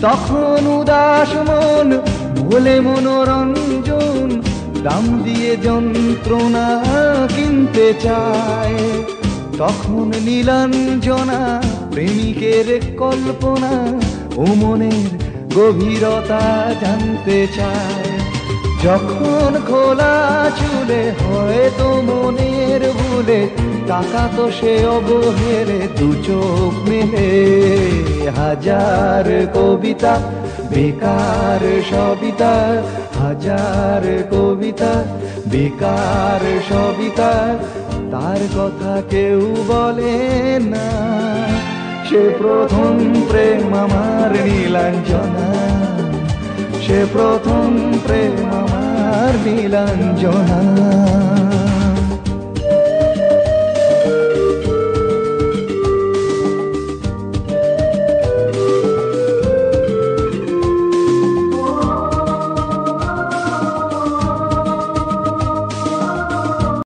তখন উদাস মন ভোলে মনোরঞ্জন, দাম দিয়ে যন্ত্রণা কিনতে চায়। তখন নীলাঞ্জনা প্রেমিকের কল্পনা ও মনের গভীরতা জানতে চায়। যখন খোলা চুলে হয়তো মনের ভুলে, টাকা তো সে অবহেলে দু চোখ মেলে। হাজার কবিতা বেকার সবিতা, হাজার কবিতা বেকার সবিতা, তার কথা কেউ বলে না। সে প্রথম প্রেম আমার নীলাঞ্জনা, সে প্রথম প্রেম আমার নীলাঞ্জনা।